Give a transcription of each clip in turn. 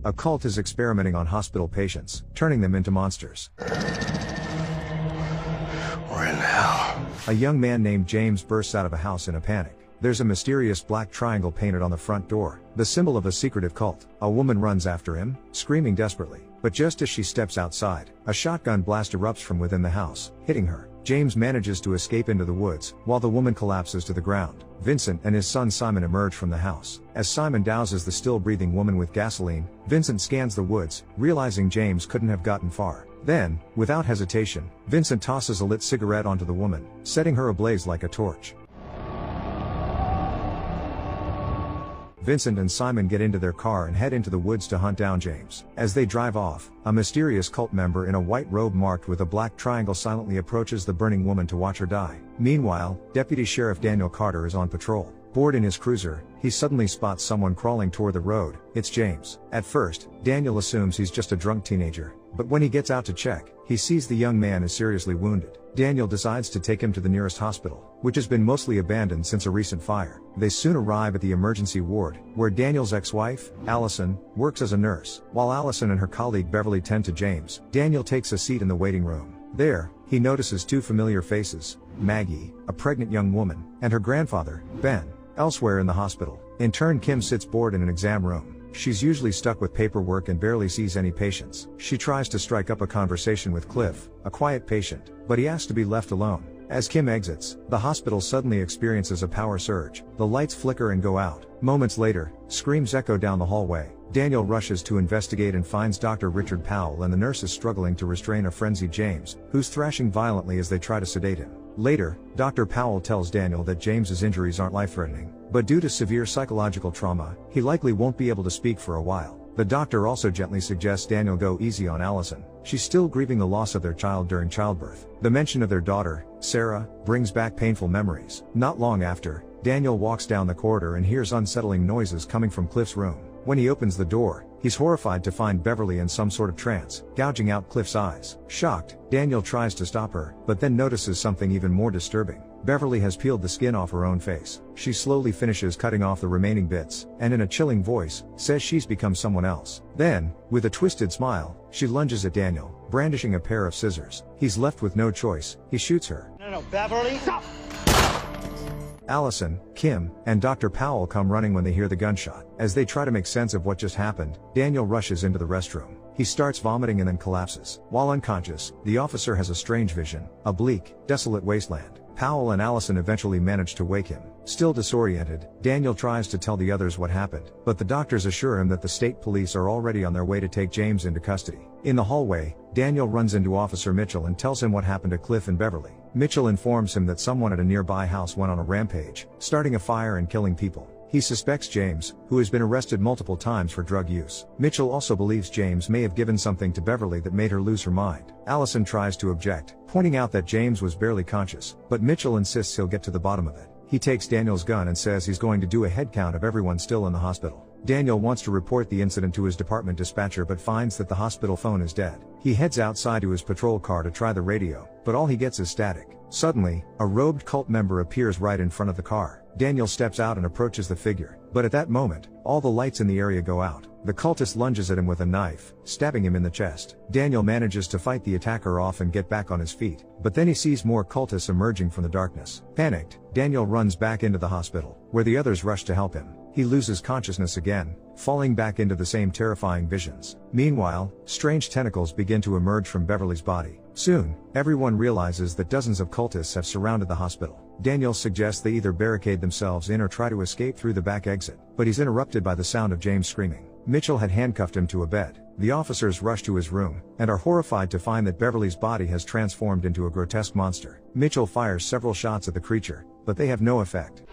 A cult is experimenting on hospital patients, turning them into monsters. We're in hell. A young man named James bursts out of a house in a panic. There's a mysterious black triangle painted on the front door, the symbol of a secretive cult. A woman runs after him, screaming desperately. But just as she steps outside, a shotgun blast erupts from within the house, hitting her. James manages to escape into the woods, while the woman collapses to the ground. Vincent and his son Simon emerge from the house. As Simon douses the still-breathing woman with gasoline, Vincent scans the woods, realizing James couldn't have gotten far. Then, without hesitation, Vincent tosses a lit cigarette onto the woman, setting her ablaze like a torch. Vincent and Simon get into their car and head into the woods to hunt down James. As they drive off, a mysterious cult member in a white robe marked with a black triangle silently approaches the burning woman to watch her die. Meanwhile, Deputy Sheriff Daniel Carter is on patrol. Bored in his cruiser, he suddenly spots someone crawling toward the road. It's James. At first, Daniel assumes he's just a drunk teenager, but when he gets out to check, he sees the young man is seriously wounded. Daniel decides to take him to the nearest hospital, which has been mostly abandoned since a recent fire. They soon arrive at the emergency ward, where Daniel's ex-wife, Allison, works as a nurse. While Allison and her colleague Beverly tend to James, Daniel takes a seat in the waiting room. There, he notices two familiar faces, Maggie, a pregnant young woman, and her grandfather, Ben. Elsewhere in the hospital, in turn Kim sits bored in an exam room. She's usually stuck with paperwork and barely sees any patients. She tries to strike up a conversation with Cliff, a quiet patient, but he asks to be left alone. As Kim exits, the hospital suddenly experiences a power surge. The lights flicker and go out. Moments later, screams echo down the hallway. Daniel rushes to investigate and finds Dr. Richard Powell and the nurses struggling to restrain a frenzied James, who's thrashing violently as they try to sedate him. Later, Dr. Powell tells Daniel that James's injuries aren't life-threatening, but due to severe psychological trauma, he likely won't be able to speak for a while. The doctor also gently suggests Daniel go easy on Allison. She's still grieving the loss of their child during childbirth. The mention of their daughter, Sarah, brings back painful memories. Not long after, Daniel walks down the corridor and hears unsettling noises coming from Cliff's room. When he opens the door, he's horrified to find Beverly in some sort of trance, gouging out Cliff's eyes. Shocked, Daniel tries to stop her, but then notices something even more disturbing. Beverly has peeled the skin off her own face. She slowly finishes cutting off the remaining bits, and in a chilling voice, says she's become someone else. Then, with a twisted smile, she lunges at Daniel, brandishing a pair of scissors. He's left with no choice. He shoots her. No, Beverly, stop! Allison, Kim, and Dr. Powell come running when they hear the gunshot. As they try to make sense of what just happened, Daniel rushes into the restroom. He starts vomiting and then collapses. While unconscious, the officer has a strange vision, a bleak, desolate wasteland. Powell and Allison eventually manage to wake him. Still disoriented, Daniel tries to tell the others what happened, but the doctors assure him that the state police are already on their way to take James into custody. In the hallway, Daniel runs into Officer Mitchell and tells him what happened to Cliff and Beverly. Mitchell informs him that someone at a nearby house went on a rampage, starting a fire and killing people. He suspects James, who has been arrested multiple times for drug use. Mitchell also believes James may have given something to Beverly that made her lose her mind. Allison tries to object, pointing out that James was barely conscious, but Mitchell insists he'll get to the bottom of it. He takes Daniel's gun and says he's going to do a head count of everyone still in the hospital. Daniel wants to report the incident to his department dispatcher but finds that the hospital phone is dead. He heads outside to his patrol car to try the radio, but all he gets is static. Suddenly, a robed cult member appears right in front of the car. Daniel steps out and approaches the figure, but at that moment, all the lights in the area go out. The cultist lunges at him with a knife, stabbing him in the chest. Daniel manages to fight the attacker off and get back on his feet, but then he sees more cultists emerging from the darkness. Panicked, Daniel runs back into the hospital, where the others rush to help him. He loses consciousness again, falling back into the same terrifying visions. Meanwhile, strange tentacles begin to emerge from Beverly's body. Soon, everyone realizes that dozens of cultists have surrounded the hospital. Daniel suggests they either barricade themselves in or try to escape through the back exit, but he's interrupted by the sound of James screaming. Mitchell had handcuffed him to a bed. The officers rush to his room, and are horrified to find that Beverly's body has transformed into a grotesque monster. Mitchell fires several shots at the creature, but they have no effect.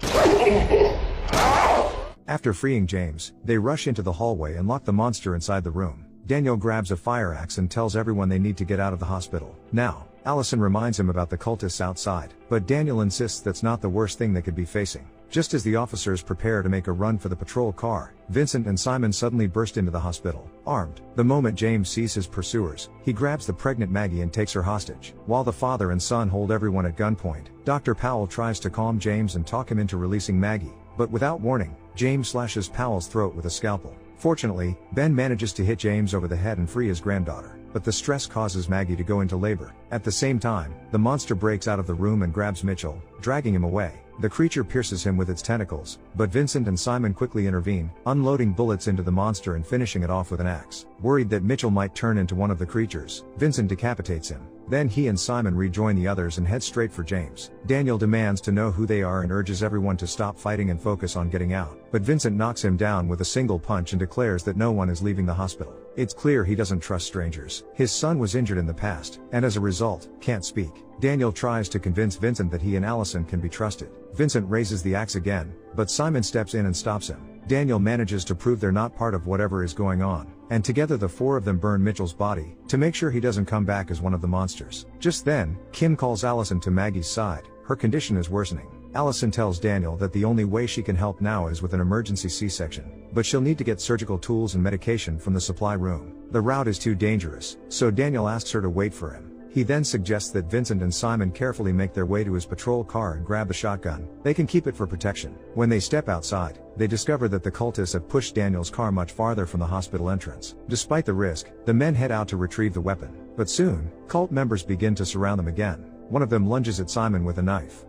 After freeing James, they rush into the hallway and lock the monster inside the room. Daniel grabs a fire axe and tells everyone they need to get out of the hospital. Now, Allison reminds him about the cultists outside, but Daniel insists that's not the worst thing they could be facing. Just as the officers prepare to make a run for the patrol car, Vincent and Simon suddenly burst into the hospital, armed. The moment James sees his pursuers, he grabs the pregnant Maggie and takes her hostage. While the father and son hold everyone at gunpoint, Dr. Powell tries to calm James and talk him into releasing Maggie, but without warning, James slashes Powell's throat with a scalpel. Fortunately, Ben manages to hit James over the head and free his granddaughter, but the stress causes Maggie to go into labor. At the same time, the monster breaks out of the room and grabs Mitchell, dragging him away. The creature pierces him with its tentacles, but Vincent and Simon quickly intervene, unloading bullets into the monster and finishing it off with an axe. Worried that Mitchell might turn into one of the creatures, Vincent decapitates him. Then he and Simon rejoin the others and head straight for James. Daniel demands to know who they are and urges everyone to stop fighting and focus on getting out. But Vincent knocks him down with a single punch and declares that no one is leaving the hospital. It's clear he doesn't trust strangers. His son was injured in the past, and as a result, can't speak. Daniel tries to convince Vincent that he and Allison can be trusted. Vincent raises the axe again, but Simon steps in and stops him. Daniel manages to prove they're not part of whatever is going on, and together the four of them burn Mitchell's body, to make sure he doesn't come back as one of the monsters. Just then, Kim calls Allison to Maggie's side. Her condition is worsening. Allison tells Daniel that the only way she can help now is with an emergency C-section, but she'll need to get surgical tools and medication from the supply room. The route is too dangerous, so Daniel asks her to wait for him. He then suggests that Vincent and Simon carefully make their way to his patrol car and grab the shotgun. They can keep it for protection. When they step outside, they discover that the cultists have pushed Daniel's car much farther from the hospital entrance. Despite the risk, the men head out to retrieve the weapon. But soon, cult members begin to surround them again. One of them lunges at Simon with a knife.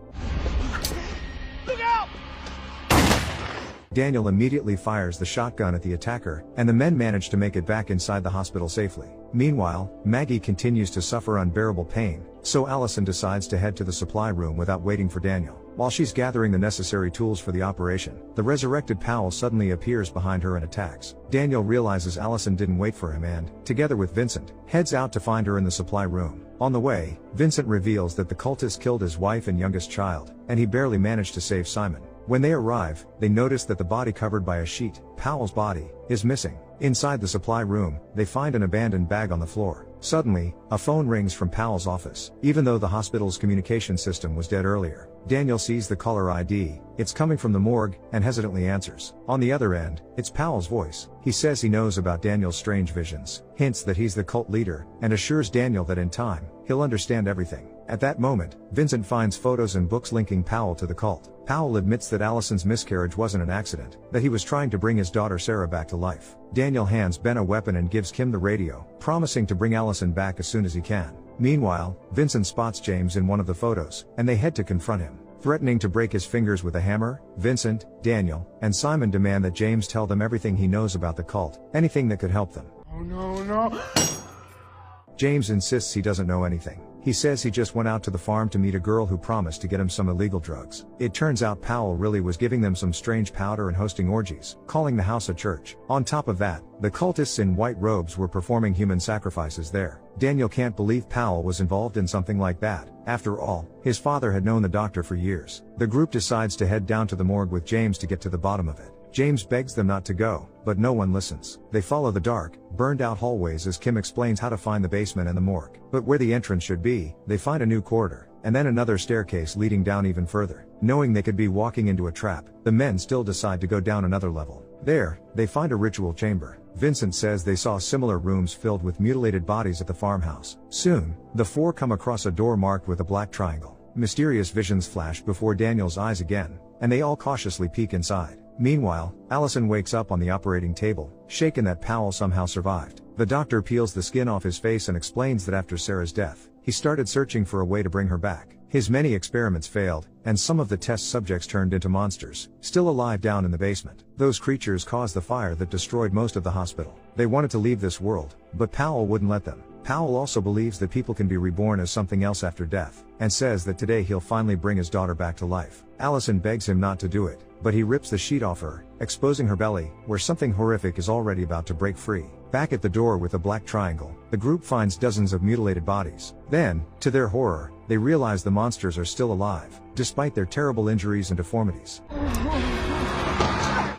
Daniel immediately fires the shotgun at the attacker, and the men manage to make it back inside the hospital safely. Meanwhile, Maggie continues to suffer unbearable pain, so Allison decides to head to the supply room without waiting for Daniel. While she's gathering the necessary tools for the operation, the resurrected Powell suddenly appears behind her and attacks. Daniel realizes Allison didn't wait for him and, together with Vincent, heads out to find her in the supply room. On the way, Vincent reveals that the cultist killed his wife and youngest child, and he barely managed to save Simon. When they arrive, they notice that the body covered by a sheet, Powell's body, is missing. Inside the supply room, they find an abandoned bag on the floor. Suddenly, a phone rings from Powell's office, even though the hospital's communication system was dead earlier. Daniel sees the caller ID, it's coming from the morgue, and hesitantly answers. On the other end, it's Powell's voice. He says he knows about Daniel's strange visions, hints that he's the cult leader, and assures Daniel that in time, he'll understand everything. At that moment, Vincent finds photos and books linking Powell to the cult. Powell admits that Allison's miscarriage wasn't an accident, that he was trying to bring his daughter Sarah back to life. Daniel hands Ben a weapon and gives Kim the radio, promising to bring Allison back as soon as he can. Meanwhile, Vincent spots James in one of the photos, and they head to confront him. Threatening to break his fingers with a hammer, Vincent, Daniel, and Simon demand that James tell them everything he knows about the cult, anything that could help them. Oh no. James insists he doesn't know anything. He says he just went out to the farm to meet a girl who promised to get him some illegal drugs. It turns out Powell really was giving them some strange powder and hosting orgies, calling the house a church. On top of that, the cultists in white robes were performing human sacrifices there. Daniel can't believe Powell was involved in something like that. After all, his father had known the doctor for years. The group decides to head down to the morgue with James to get to the bottom of it. James begs them not to go, but no one listens. They follow the dark, burned-out hallways as Kim explains how to find the basement and the morgue. But where the entrance should be, they find a new corridor, and then another staircase leading down even further. Knowing they could be walking into a trap, the men still decide to go down another level. There, they find a ritual chamber. Vincent says they saw similar rooms filled with mutilated bodies at the farmhouse. Soon, the four come across a door marked with a black triangle. Mysterious visions flash before Daniel's eyes again, and they all cautiously peek inside. Meanwhile, Allison wakes up on the operating table, shaken that Powell somehow survived. The doctor peels the skin off his face and explains that after Sarah's death, he started searching for a way to bring her back. His many experiments failed, and some of the test subjects turned into monsters, still alive down in the basement. Those creatures caused the fire that destroyed most of the hospital. They wanted to leave this world, but Powell wouldn't let them. Powell also believes that people can be reborn as something else after death, and says that today he'll finally bring his daughter back to life. Allison begs him not to do it, but he rips the sheet off her, exposing her belly, where something horrific is already about to break free. Back at the door with the black triangle, the group finds dozens of mutilated bodies. Then, to their horror, they realize the monsters are still alive, despite their terrible injuries and deformities.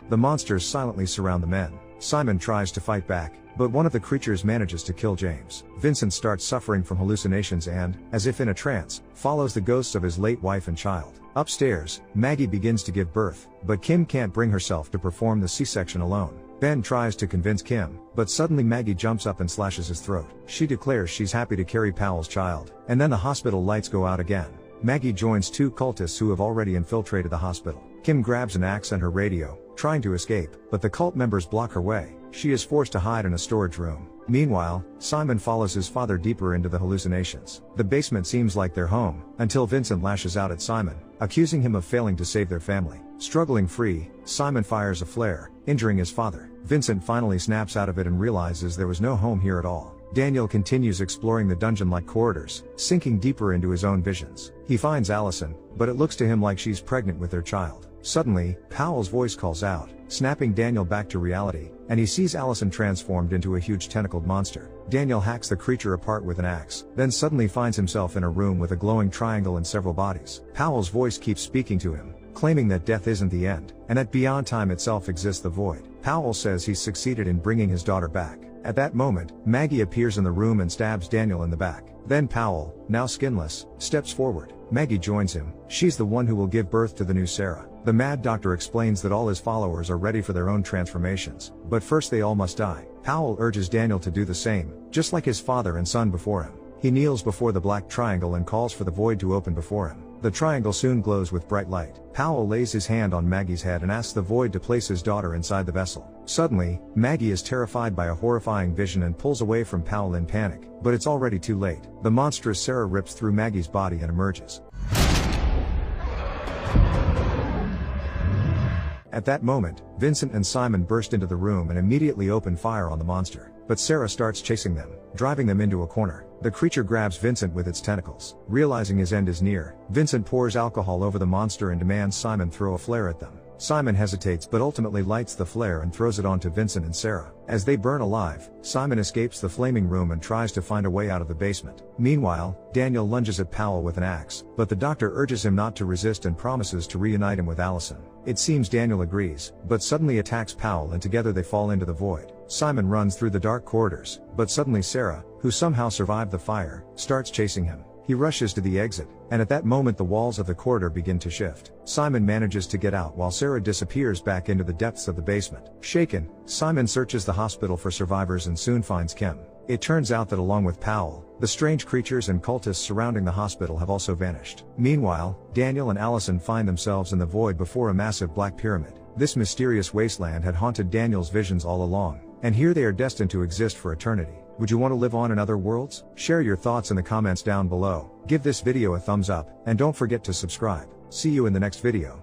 The monsters silently surround the men. Simon tries to fight back, but one of the creatures manages to kill James. Vincent starts suffering from hallucinations and, as if in a trance, follows the ghosts of his late wife and child. Upstairs, Maggie begins to give birth, but Kim can't bring herself to perform the C-section alone. Ben tries to convince Kim, but suddenly Maggie jumps up and slashes his throat. She declares she's happy to carry Powell's child, and then the hospital lights go out again. Maggie joins two cultists who have already infiltrated the hospital. Kim grabs an axe and her radio, trying to escape, but the cult members block her way. She is forced to hide in a storage room. Meanwhile, Simon follows his father deeper into the hallucinations. The basement seems like their home, until Vincent lashes out at Simon, accusing him of failing to save their family. Struggling free, Simon fires a flare, injuring his father. Vincent finally snaps out of it and realizes there was no home here at all. Daniel continues exploring the dungeon-like corridors, sinking deeper into his own visions. He finds Allison, but it looks to him like she's pregnant with their child. Suddenly, Powell's voice calls out, snapping Daniel back to reality, and he sees Allison transformed into a huge tentacled monster. Daniel hacks the creature apart with an axe, then suddenly finds himself in a room with a glowing triangle and several bodies. Powell's voice keeps speaking to him, claiming that death isn't the end, and that beyond time itself exists the void. Powell says he's succeeded in bringing his daughter back. At that moment, Maggie appears in the room and stabs Daniel in the back. Then Powell, now skinless, steps forward. Maggie joins him. She's the one who will give birth to the new Sarah. The Mad Doctor explains that all his followers are ready for their own transformations, but first they all must die. Powell urges Daniel to do the same, just like his father and son before him. He kneels before the black triangle and calls for the void to open before him. The triangle soon glows with bright light. Powell lays his hand on Maggie's head and asks the void to place his daughter inside the vessel. Suddenly, Maggie is terrified by a horrifying vision and pulls away from Powell in panic, but it's already too late. The monstrous Sarah rips through Maggie's body and emerges. At that moment, Vincent and Simon burst into the room and immediately open fire on the monster. But Sarah starts chasing them, driving them into a corner. The creature grabs Vincent with its tentacles. Realizing his end is near, Vincent pours alcohol over the monster and demands Simon throw a flare at them. Simon hesitates but ultimately lights the flare and throws it onto Vincent and Sarah. As they burn alive, Simon escapes the flaming room and tries to find a way out of the basement. Meanwhile, Daniel lunges at Powell with an axe, but the doctor urges him not to resist and promises to reunite him with Allison. It seems Daniel agrees, but suddenly attacks Powell and together they fall into the void. Simon runs through the dark corridors, but suddenly Sarah, who somehow survived the fire, starts chasing him. He rushes to the exit, and at that moment the walls of the corridor begin to shift. Simon manages to get out while Sarah disappears back into the depths of the basement. Shaken, Simon searches the hospital for survivors and soon finds Kim. It turns out that along with Powell, the strange creatures and cultists surrounding the hospital have also vanished. Meanwhile, Daniel and Allison find themselves in the void before a massive black pyramid. This mysterious wasteland had haunted Daniel's visions all along, and here they are destined to exist for eternity. Would you want to live on in other worlds? Share your thoughts in the comments down below. Give this video a thumbs up, and don't forget to subscribe. See you in the next video.